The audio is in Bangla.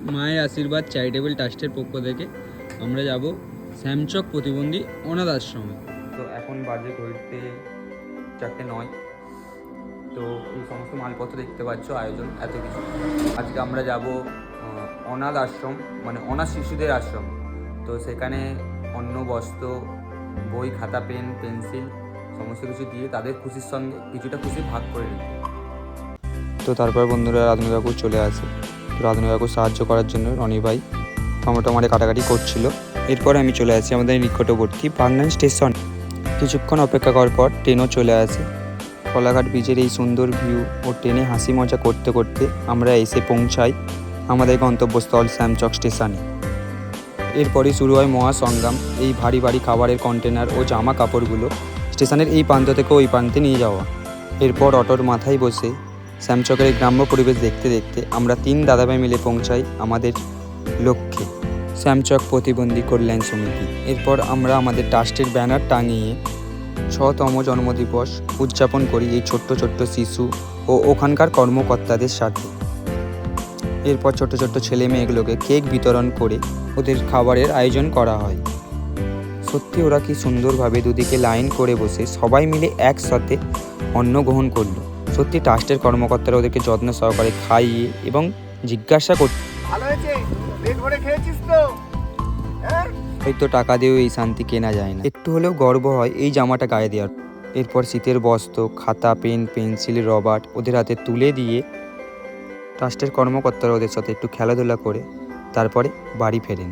মায়ের আশীর্বাদ চ্যারিটেবল ট্রাস্টের পক্ষ থেকে আমরা যাব শ্যামচক প্রতিবন্ধী অনাথ আশ্রমে। তো এখন বাজে ঘড়িতে 4:09। তো এই সমস্ত মালপত্র দেখতে পাচ্ছ, আয়োজন এত কিছু। আজকে আমরা যাব অনাথ আশ্রম, মানে অনাথ শিশুদের আশ্রম। তো সেখানে অন্ন, বস্ত্র, বই, খাতা, পেন, পেন্সিল সমস্ত কিছু দিয়ে তাদের খুশির সঙ্গে কিছুটা খুশি ভাগ করে নিই। তো তারপর বন্ধুরা রাধুনী কাকু চলে আসে। তো রাধুনী কাকু সাহায্য করার জন্য রনি ভাই টমেটো মারে কাটাকাটি করছিল। এরপর আমি চলে আসি আমাদের নিকটবর্তী বাগনান স্টেশন। কিছুক্ষণ অপেক্ষা করার পর ট্রেনও চলে আসে। কলাঘাট ব্রিজের এই সুন্দর ভিউ ও ট্রেনে হাসি মজা করতে করতে আমরা এসে পৌঁছাই আমাদের গন্তব্যস্থল শ্যামচক স্টেশনে। এরপরই শুরু হয় মহাসংগ্রাম। এই ভারী ভারী খাবারের কন্টেনার ও জামা কাপড়গুলো স্টেশনের এই প্রান্ত থেকে ওই প্রান্তে নিয়ে যাওয়া। এরপর অটোর মাথায় বসে শ্যামচকের গ্রাম্য পরিবেশ দেখতে দেখতে আমরা 3 দাদাভাই মিলে পৌঁছাই আমাদের লক্ষ্যে, শ্যামচক প্রতিবন্ধী কল্যাণ সমিতি। এরপর আমরা আমাদের ট্রাস্টের ব্যানার টাঙিয়ে 6তম জন্মদিবস উদযাপন করি এই ছোট্ট ছোট্ট শিশু ও ওখানকার কর্মকর্তাদের সাথে। এরপর ছোট্ট ছোট্ট ছেলে মেয়েগুলোকে কেক বিতরণ করে ওদের খাবারের আয়োজন করা হয়। সত্যি ওরা কি সুন্দরভাবে দুদিকে লাইন করে বসে সবাই মিলে একসাথে অন্ন গ্রহণ করলো। সত্যি ট্রাস্টের কর্মকর্তারা ওদেরকে যত্ন সহকারে খাইয়ে এবং জিজ্ঞাসা করতে, হয়তো টাকা দিয়েও এই শান্তি কেনা যায় না। একটু হলেও গর্ব হয় এই জামাটা গায়ে দেওয়ার। এরপর শীতের বস্ত্র, খাতা, পেন, পেন্সিল, রবার ওদের হাতে তুলে দিয়ে ট্রাস্টের কর্মকর্তারা ওদের সাথে একটু খেলাধুলা করে তারপরে বাড়ি ফেরেন।